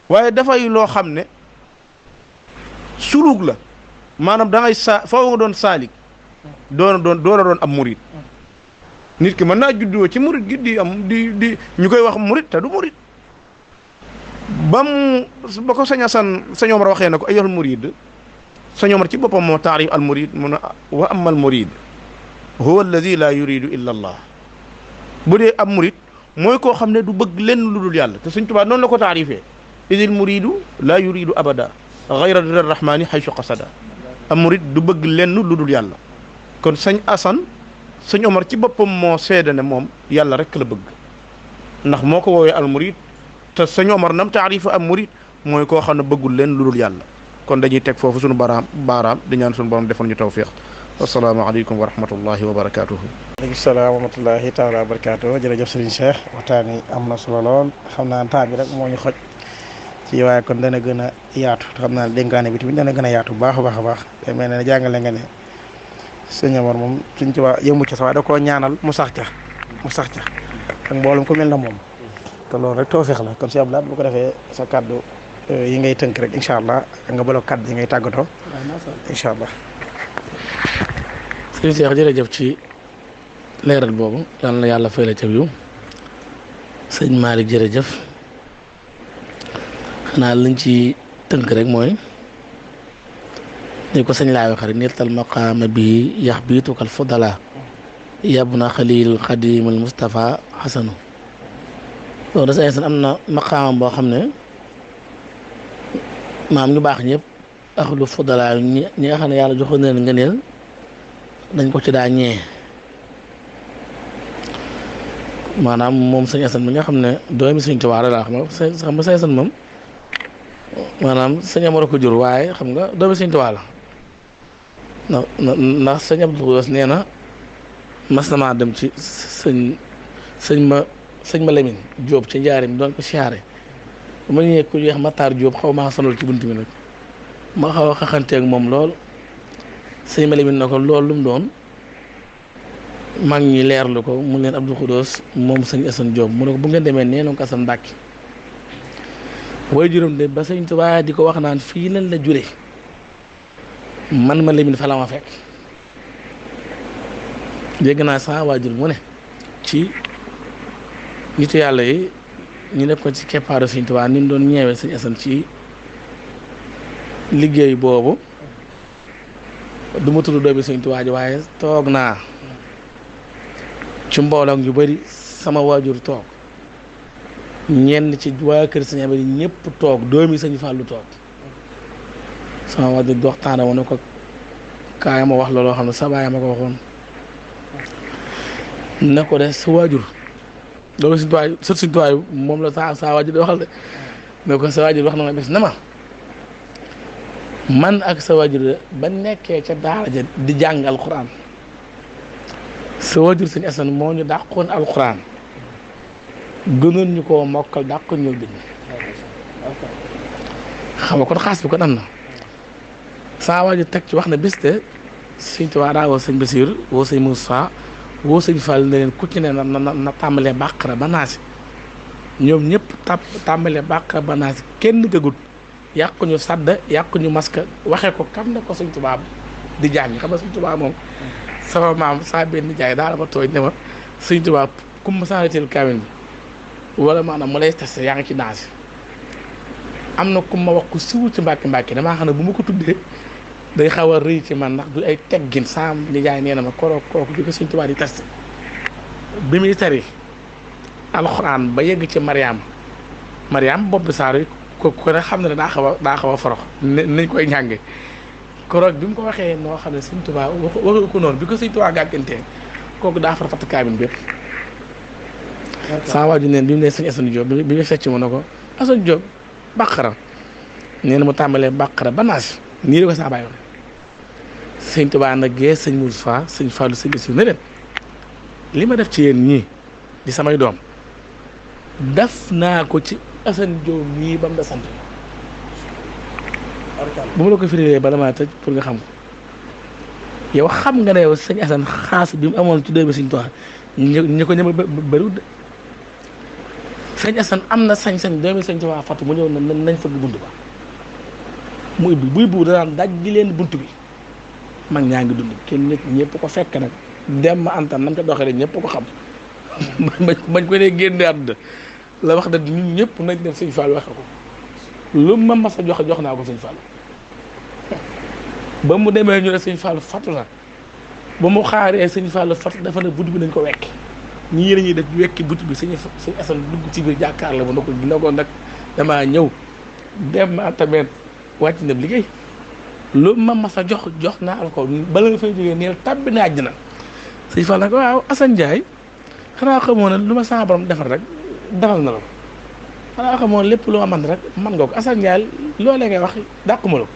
waaye dafay loo xam ne suluk la maanaam da ngay foo nga doon saalik doon am murid nit ki mën naa juddoo ci murid gi di ñu koy wax murid te du murid ba ko Sëñ Omar waxee na ko ayyuhal murid Sëñ Omar ci boppam moo taarif al murid mu ne wa amma al murid huwa alladi la yuridu illa allah bu dee am murid mooy koo xam ne du bëgg lenn lu dul yàlla te Sëñ Tuubaa noonu la ko taarifee idil muridu la yuridu abada ghayra ridar rahmani haythu qasada am murid du bëgg lenn lu dul yàlla kon Sëñ Omar ci boppam moo seede ne moom yàlla rek la bëgg ndax moo ko woowee al murid te Sëñ Omar nam taarifa am murid mooy koo xam ne bëggul leen lu dul yàlla kon dañuy teg foofu sunu baaraam di ñaan sunu borom defal ñu tawfiq asalaamaaleykum wa rahmatullahi wa barakaatuhu. waaleykum salaam wa rahmatullahi taala wa barakaatuhu jërëjëf Serigne Cheikh waxtaan yi am na solo lool xam naa temps bi rek moo ñu xoj ci waaye kon dana gën a yaatu xam naa dénkaane bi tamit dana gën a yaatu bu baax a baax a baax te mel ne jàngale nga ne Sëñ Omar moom suñ ci waa yëmu ci sax waaye da koo ñaanal mu sax ca ak mboolum ku mel na moom te loolu rek tawfeex la kon si Abdoulaye bu ko defee sa kaddu yi ngay tënk rek incha allah nga bolo kaddu yi ngay tàggatoo incha allah. sëñ Cheikh jërëjëf ci leeral boobu yal na yàlla fay la ca yu sëñ Malick jërëjëf xanaa liñ ci tënk rek mooy ni ko sëñ laay wax rek nirtal maqaama bi yax biitukal fudala yabna xalil xadimul Mustafa xasanu loolu da sa am na maqaama boo xam ne maam ñu baax ñëpp axlu fudala ñi nga xam ne yàlla joxoon na leen ngëneel dañ ko ci daa ñee maanaam moom Sëñ Asan mi nga xam ne doomi Sëñ Tuubaa la xam nga Sëñ Asan moom maanaam Sëñ Omar ko jur waaye xam nga doomi Sëñ Tuubaa la ndax Sëñ Abdou Khoudoss nee na mas na maa dem ci sëñ ma Lamine Diop ci njaarim doon ko siyaare ba ma ñëwee ku weex Matar Diop xaw maa sonal ci bunt bi nag ma xaw a xaxanteeg moom lool sëñ ma Lamine na ko loolu lu mu doon mag ñi leerlu ko mu leen Abdou Khoudous moom sëñ Assane Diop mu ne ko bu ngeen demee nee ko Assane Mbàkke way juróom de ba sëñ Tuubaa di ko wax naan fii lan la jure man ma Lamin fa la ma fekk dégg naa sa waajur mu ne ci nitu yàlla yi ñu nekkoon ci keppaaru sëñ Tuubaa ni mu doon ñeewee sëñ Assane ci liggéey boobu du ma tudd doomi sëñ Tuubaa ji waaye toog naa ci mbooloo yu bari sama waajur toog ñenn ci waa kër sëñ Amady ñëpp toog doomi sëñ Fàllu toog sama waajur di waxtaan woon ne ko kaay ma wax looloo xam ne sa baay ma ko waxoon ne ko de sa waajur doomi sëñ Tuubaa sët sëñ Tuubaa moom la sa waajur di waxal de ne ko sa waajur wax na ma bés na ma man ak sa waajur de ba nekkee ca daara ja di jàng alxuraan sa waajur sëñ Assane moo ñu dàqoon alxuraan gënoon ñu koo mokkal dàqoon ñoo bind xam nga kon xaas bi kon am na sa waajur teg ci wax na bis de sëñ Tuubaa daa woo sëñ Basiir woo sëñ Moussa woo sëñ Fall ne leen ku ci ne na tàmbalee Bàqara ba Naasi ñoom ñëpp tàmbalee Bàqara ba Naasi kenn gëgut yàqu ñu sadda yàqu ñu maska waxee ko kam ne ko sëñ Tuubaa di jàng xam nga sëñ Tuubaa moom sama maam saa benn jaay daal ma tooñ ne ma sëñ Tuubaa kum ma sanateel kaamil bi wala maanaam mu lay testé yaa ngi ci Naasi am na kum ma wax ku siwu ci Mbàkke damaa xam ne bu ma ko tuddee day xaw a rëy ci man ndax du ay teggin saam ni jaay nee na ma kooku bi ko sëñ Tuubaa di testé bi muy tari alxuraan ba yegg ci Mariam bopp saar yi ko ne xam ne daa xaw a forox nañ koy ñànge koroog bi mu ko waxee noo xam ne sëñ Tuubaa waxu ko noonu bi ko sëñ Tuubaa gàggantee kooku daa far fatt kaamil bépp sama waaju neen bi mu ne sëñ Assane Diop bi mu fecc mu ne ko Assane Diop Bàqara nee na mu tàmbalee Bàqara ba Naasi nii la ko saa bàyyi waxee sëñ Tuubaa nag gee sëñ Moussa sëñ Fallou sëñ Bassirou ne leen li ma def ci yéen ñii di samay doom def naa ko ci Assane Diop mii ba mu da sant bu ma la ko firilee ba damaa tëj pour nga xam ko yow xam nga ne yow sëñ Assane xaas bi mu amoon ci doomi sëñ Tuubaa ñu ko ñëma bëriwul de sëñ Assane am na sañ-sañ doomi sëñ Tuubaa fatu mu ñëw na nañ fëgg bunt ba mu ubbi buy buub danaan daj gi leen bunt bi mag ñaa ngi dund kenn nit ñëpp ko fekk nag dem ma antan nam ca doxee ñëpp ko xam bañ ko ne génne àdduna la wax da ñun ñëpp nañ dem sëñ Fall waxe ko lu ma mas a jox naa ko sëñ Fall ba mu demee ñu ne sëñ Fall fatu na ba mu xaaree sëñ Fall fatu dafa ne bunt bi nañ ko wekk ñii la ñuy def wekki bunt bi sëñ Assane dugg ci biir jàkkaar la ba na ko nag damaa ñëw dem ma tamit wàcc na liggéey lu ma mas a jox naa la ko bala nga fay jógee neel tàbbi na àjjana sëñ Fall nag waaw Assane Ndiaye xanaa xamoo ne lu ma sama borom defar rek defal na la ko xanaa xamoo lépp lu ma man rek man nga ko Assane Ndiaye loolee ngay wax dàquma la ko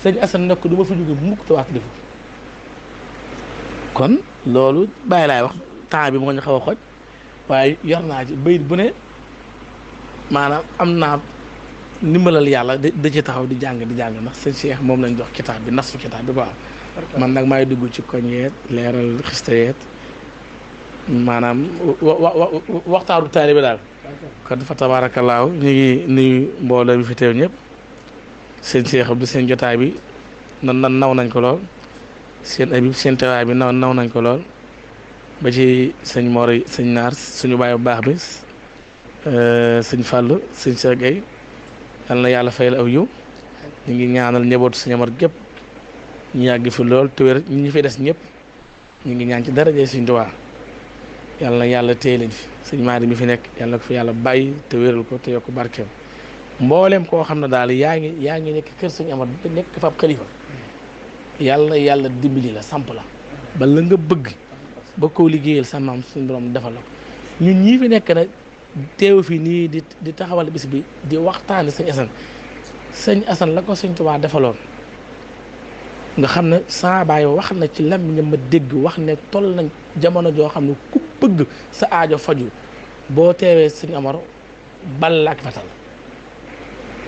sëñ Assane nekk du ma fa jóge mukk te waat defu kon loolu bàyyi laay wax temps bi moo ñu xaw a xoj waaye yor naa ci bayit bu ne maanaam am naa ndimbalal yàlla da ci taxaw di jàng ndax sëñ Cheikh moom lañ jox kitaab bi nasu kitaab bi quoi man nag maay dugg ci koñ yeet leeral xista yeet maanaam waxtaanu taalibe daal kon fa tabaarakallaahu ñu ngi nuyu mbooloo bi fi teew ñëpp seen Cheikh bi seen jotaay bi naw nañ ko lool seen Habib seen teewaay bi naw nañ ko lool ba ci sëñ Mor sëñ Naar suñu baay bu baax bi sëñ Fallou sëñ Cheikh Gueye yal na yàlla fayal aw yiw ñu ngi ñaanal njabootu sëñ Amar gépp ñu yàgg fi lool te wér ñi fi des ñëpp ñu ngi ñaan ci daraje sëñ Tuubaa yal na yàlla téye leen fi sëñ Maadi mi fi nekk yàlla ko fi yàlla bàyyi te wéral ko te yokk barkeem mboolem koo xam ne daal yaa ngi nekk kër sëñ Amar nekk fa ab xalifa yàlla dimbali la samp la ba la nga bëgg ba koo liggéeyal sa maam suñu borom defal la ko ñun ñii fi nekk nag teew fi nii di taxawal bis bi di waxtaani sëñ Assane la ko sëñ Tuubaa defaloon nga xam ne saa baay wax na ci làmmiñam ma dégg wax ne toll nañ jamono joo xam ne ku bëgg sa aajo faju boo teewee sëñ Amar bal ak fetal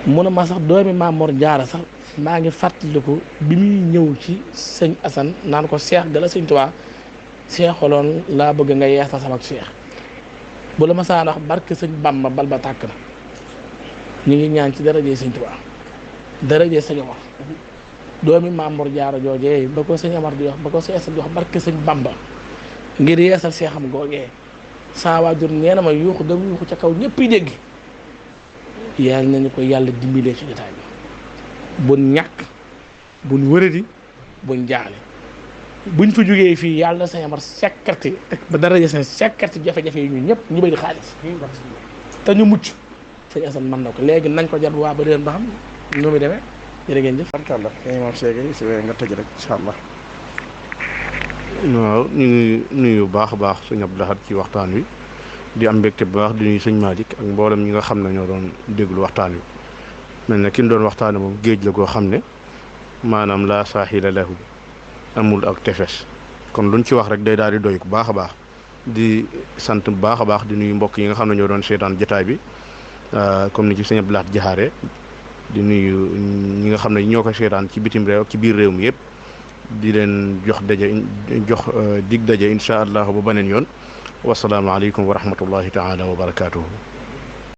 mu ne ma sax doomi Maam Mor Jaara sax maa ngi fàttaliku bi muy ñëw ci sëñ Assane naan ko seex gala sëñ Tuubaa seexaloon laa bëgg nga yeesal sama seex bu la ma saa wax barke sëñ Bamba bal ba tàkk na ñu ngi ñaan ci darajee sëñ Tuubaa darajee sëñ Omar doomi Mamour Jaara joojee ba ko sëñ Omar di wax ba ko sëñ Essa di wax barke sëñ Bamba ngir yeesal seexam googee saa waajur nee na ma yuuxu dem yuuxu ca kaw ñëpp yi dégg yàlla nañu ko yàlla dimbalee ci jotaay bi buñ ñàkk buñ wëradi buñ jaaxle buñ fa jógee fii yàlla na sëñ Omar sekkarti ba daraje seen sekkarti jafe-jafe yi ñun ñëpp ñu bëri xaalis te ñu mucc sëñ Essa mën na ko léegi nañ ko jar bu waa ba déwén ba xam nu muy demee jërë ngeen jëf. barkalla kay moom seegi si nga tëj rek incha allah. waaw ñu ngi nuyu bu baax a baax sëñ Abdou Lahad ci waxtaan wi di am mbégte bu baax di nuyu sëñ Malick ak mboolem ñi nga xam ne ñoo doon déglu waxtaan wi mel na ki ñu doon waxtaane moom géej la goo xam ne maanaam laa saaxila lahu amul ak tefes kon luñ ci wax rek day daal di doy ku baax a baax di sant bu baax a baax di nuyu mbokk yi nga xam ne ñoo doon seetaan jotaay bi comme ni ci sëñ Abdou Lahad jaxaare di nuyu ñi nga xam ne ñoo ko seetaan ci bitim réew ak ci biir réew mi yëpp di leen jox dig daje incha allah ba beneen yoon wasalaamaaleykum wa rahmatullahi taala wa barakaatuhu.